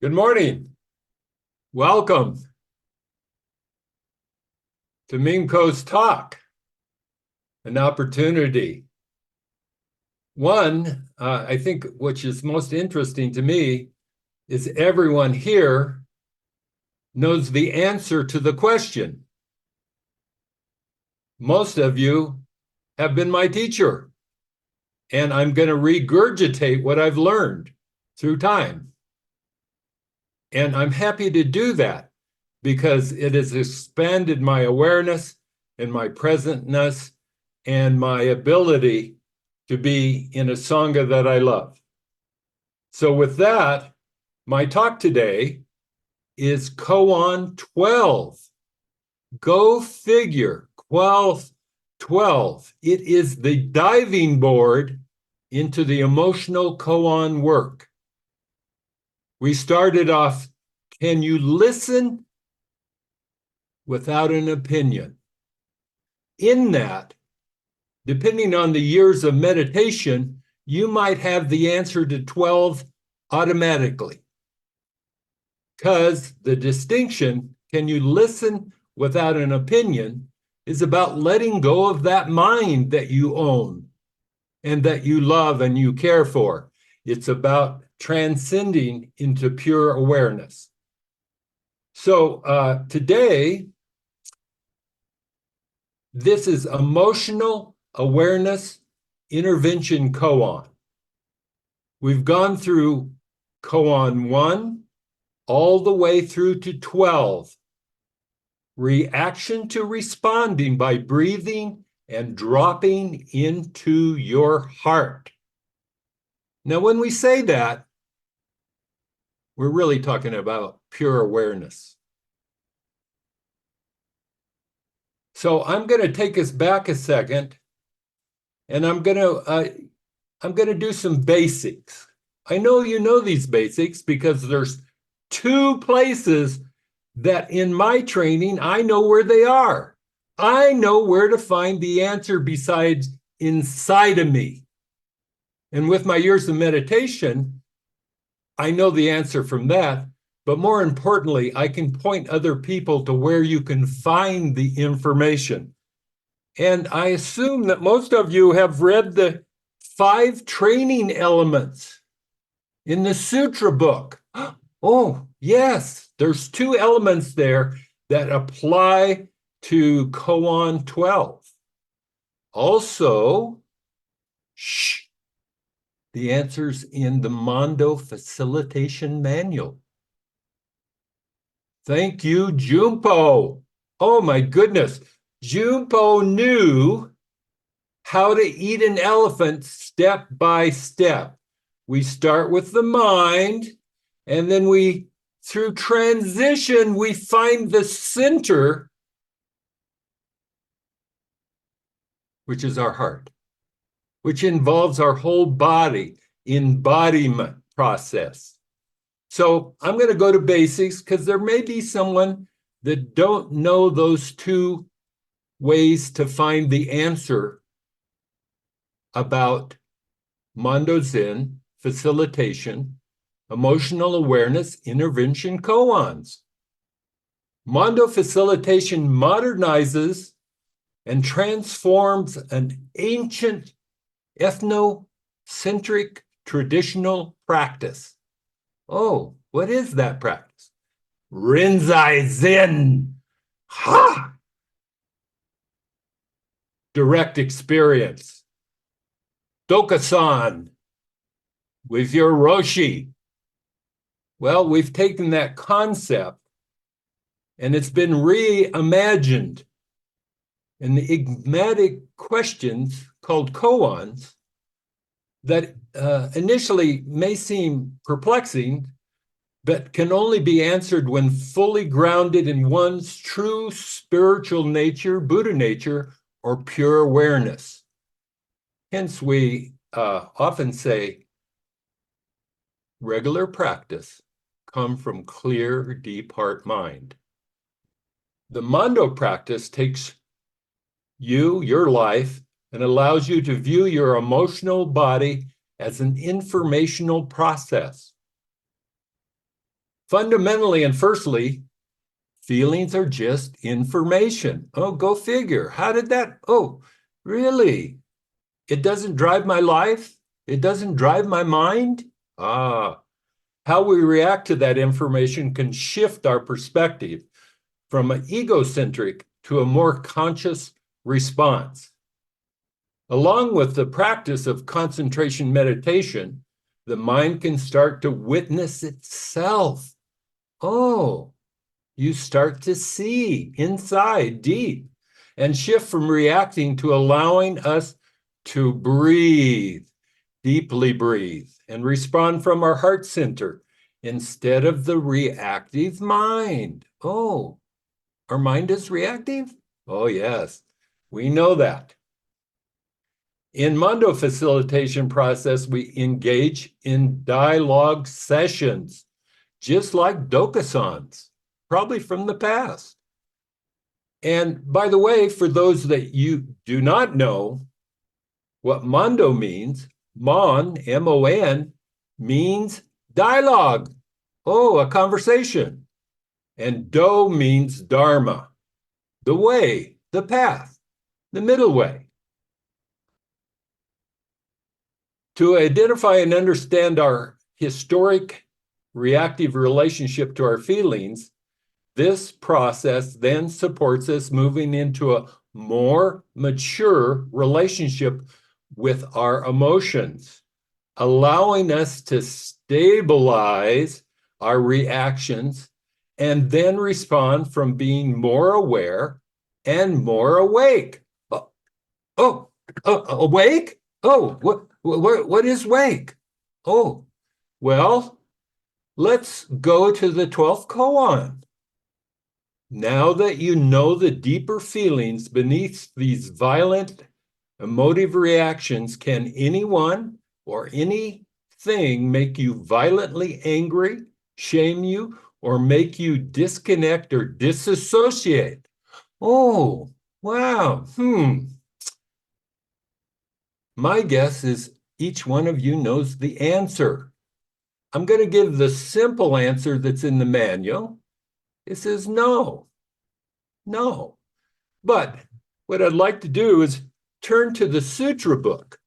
Good morning. Welcome to Ming's Talk, an opportunity. One, I think, which is most interesting to me is everyone here knows the answer to the question. Most of you have been my teacher, and I'm going to regurgitate what I've learned through time. And I'm happy to do that because it has expanded my awareness and my presentness and my ability to be in a Sangha that I love. So with that, my talk today is Koan 12. Go figure, 12. It is the diving board into the emotional koan work. We started off, can you listen without an opinion? In that, depending on the years of meditation, you might have the answer to 12 automatically. Because the distinction, can you listen without an opinion, is about letting go of that mind that you own and that you love and you care for. It's about transcending into pure awareness. So today, this is emotional awareness intervention koan. We've gone through koan 1 all the way through to 12. Reaction to responding by breathing and dropping into your heart. Now, when we say that, we're really talking about pure awareness. So I'm going to take us back a second, and I'm going to do some basics. I know you know these basics because there's 2 places that in my training, I know where they are. I know where to find the answer besides inside of me. And with my years of meditation, I know the answer from that. But more importantly, I can point other people to where you can find the information. And I assume that most of you have read the 5 training elements in the Sutra book. Oh, yes, there's 2 elements there that apply to Koan 12. Also, the answer's in the Mondo Facilitation Manual. Thank you, Jumpo. Oh my goodness. Jumpo knew how to eat an elephant step by step. We start with the mind, and then through transition, we find the center, which is our heart, which involves our whole body, embodiment process. So I'm going to go to basics because there may be someone that don't know those 2 ways to find the answer about Mondo Zen facilitation, emotional awareness, intervention koans. Mondo facilitation modernizes and transforms an ancient ethnocentric traditional practice. Oh, what is that practice? Rinzai Zen. Ha! Direct experience. Dokusan with your Roshi. Well, we've taken that concept and it's been reimagined. And the enigmatic questions called koans that initially may seem perplexing, but can only be answered when fully grounded in one's true spiritual nature, Buddha nature, or pure awareness. Hence, we often say regular practice come from clear, deep heart mind. The Mondo practice takes your life, and allows you to view your emotional body as an informational process. Fundamentally and firstly, feelings are just information. Oh, go figure. How did that? Oh, really? It doesn't drive my life? It doesn't drive my mind? Ah, how we react to that information can shift our perspective from an egocentric to a more conscious response. Along with the practice of concentration meditation, the mind can start to witness itself. Oh, you start to see inside deep and shift from reacting to allowing us to breathe, deeply breathe, and respond from our heart center instead of the reactive mind. Oh, our mind is reactive? Oh, yes, we know that. In Mondo facilitation process, we engage in dialogue sessions, just like Dokasans, probably from the past. And by the way, for those that you do not know what Mondo means, Mon, M-O-N, means dialogue. Oh, a conversation. And Do means Dharma, the way, the path, the middle way. To identify and understand our historic reactive relationship to our feelings, this process then supports us moving into a more mature relationship with our emotions, allowing us to stabilize our reactions and then respond from being more aware and more awake. Awake? Oh, what is wake? Oh, well, let's go to the 12th koan. Now that you know the deeper feelings beneath these violent emotive reactions, can anyone or anything make you violently angry, shame you, or make you disconnect or disassociate? Oh, wow. My guess is each one of you knows the answer. I'm going to give the simple answer that's in the manual. It says no. But what I'd like to do is turn to the sutra book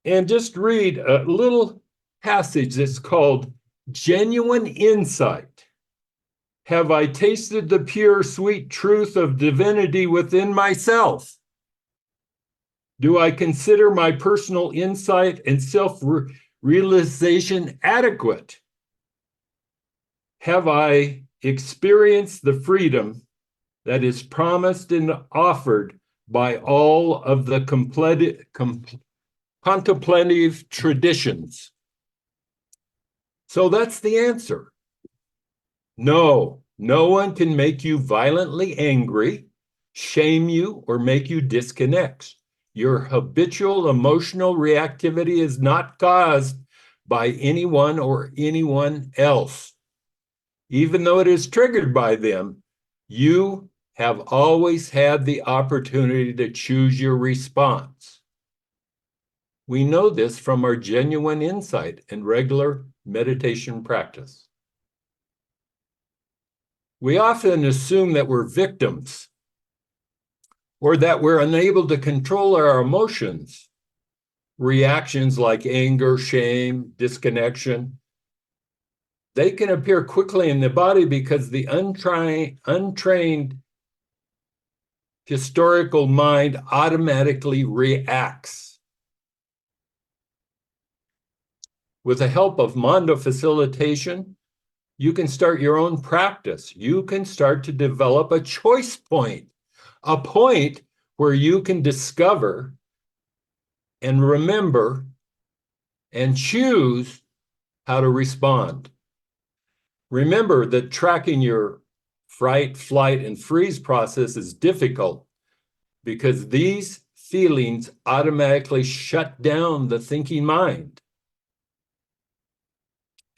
and just read a little passage that's called Genuine Insight. Have I tasted the pure, sweet truth of divinity within myself? Do I consider my personal insight and self-realization adequate? Have I experienced the freedom that is promised and offered by all of the contemplative traditions? So that's the answer. No, no one can make you violently angry, shame you, or make you disconnect. Your habitual emotional reactivity is not caused by anyone or anyone else. Even though it is triggered by them, you have always had the opportunity to choose your response. We know this from our genuine insight and regular meditation practice. We often assume that we're victims or that we're unable to control our emotions. Reactions like anger, shame, disconnection, they can appear quickly in the body because the untrained historical mind automatically reacts. With the help of Mondo facilitation, you can start your own practice. You can start to develop a choice point, a point where you can discover and remember and choose how to respond. Remember that tracking your fright, flight, and freeze process is difficult because these feelings automatically shut down the thinking mind.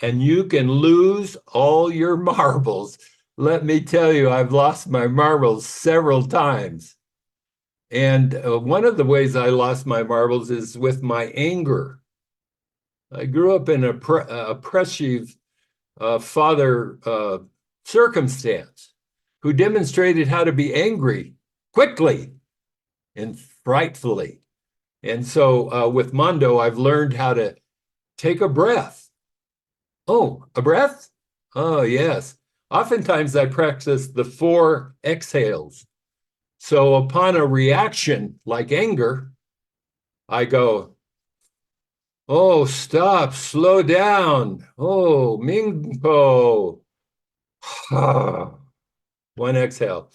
And you can lose all your marbles. Let me tell you, I've lost my marbles several times. And one of the ways I lost my marbles is with my anger. I grew up in an oppressive father circumstance who demonstrated how to be angry quickly and frightfully. And so with Mondo, I've learned how to take a breath. Oh, a breath? Oh, yes. Oftentimes I practice the 4 exhales. So upon a reaction like anger, I go, oh, stop, slow down. Oh, Ming. One exhale.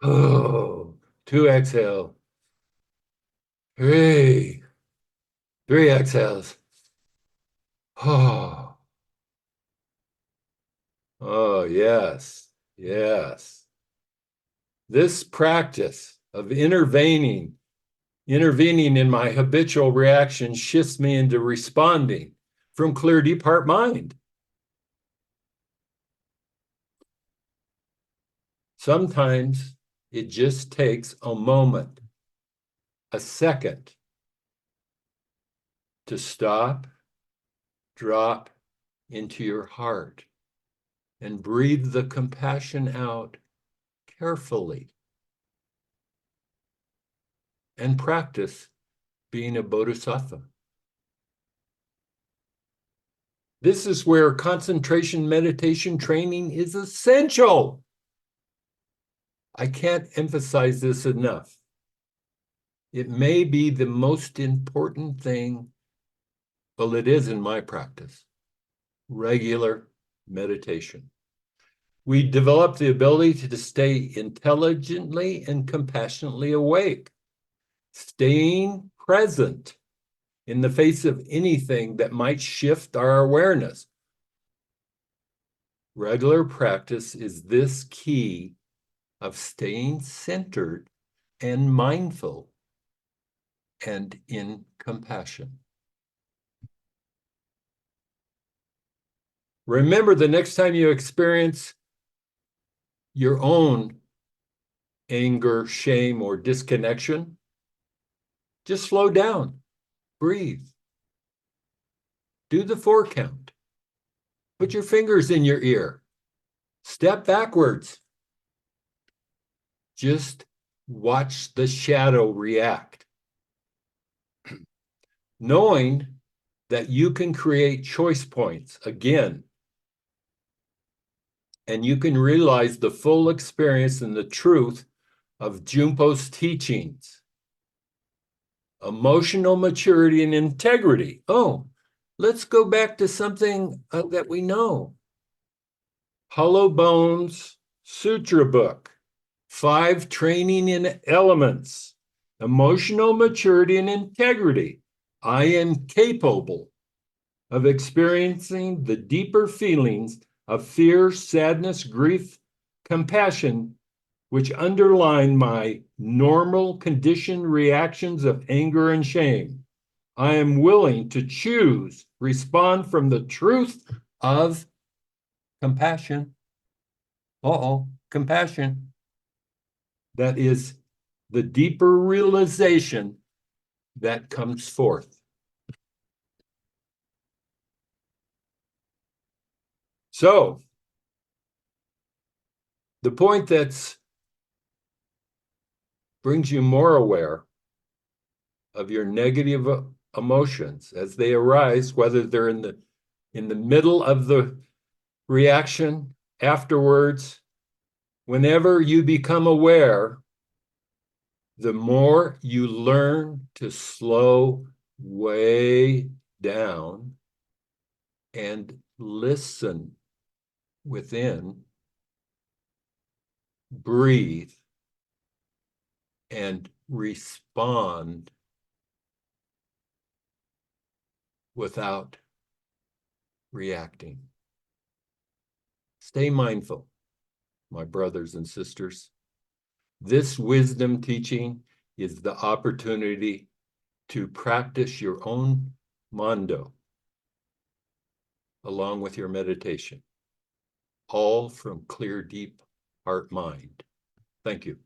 Oh, 2 exhale. 3. 3 exhales. Oh, oh, yes, yes. This practice of intervening in my habitual reaction shifts me into responding from clear, deep heart mind. Sometimes it just takes a moment, a second, to stop, drop into your heart, and breathe the compassion out carefully. And practice being a bodhisattva. This is where concentration meditation training is essential. I can't emphasize this enough. It may be the most important thing, well, it is in my practice, regular meditation. We develop the ability to stay intelligently and compassionately awake, staying present in the face of anything that might shift our awareness. Regular practice is this key of staying centered and mindful and in compassion. Remember, the next time you experience your own anger, shame, or disconnection, just slow down, breathe, do the 4 count, put your fingers in your ear, step backwards, just watch the shadow react. Knowing that you can create choice points again, and you can realize the full experience and the truth of Junpo's teachings. Emotional maturity and integrity. Oh, let's go back to something that we know. Hollow Bones Sutra Book, 5 Training in Elements, Emotional Maturity and Integrity. I am capable of experiencing the deeper feelings of fear, sadness, grief, compassion, which underline my normal conditioned reactions of anger and shame. I am willing to choose, respond from the truth of compassion. Compassion. That is the deeper realization that comes forth. So, the point that brings you more aware of your negative emotions as they arise, whether they're in the middle of the reaction, afterwards, whenever you become aware, the more you learn to slow way down and listen within, breathe, and respond without reacting. Stay mindful, my brothers and sisters. This wisdom teaching is the opportunity to practice your own Mondo along with your meditation, all from clear, deep heart mind. Thank you.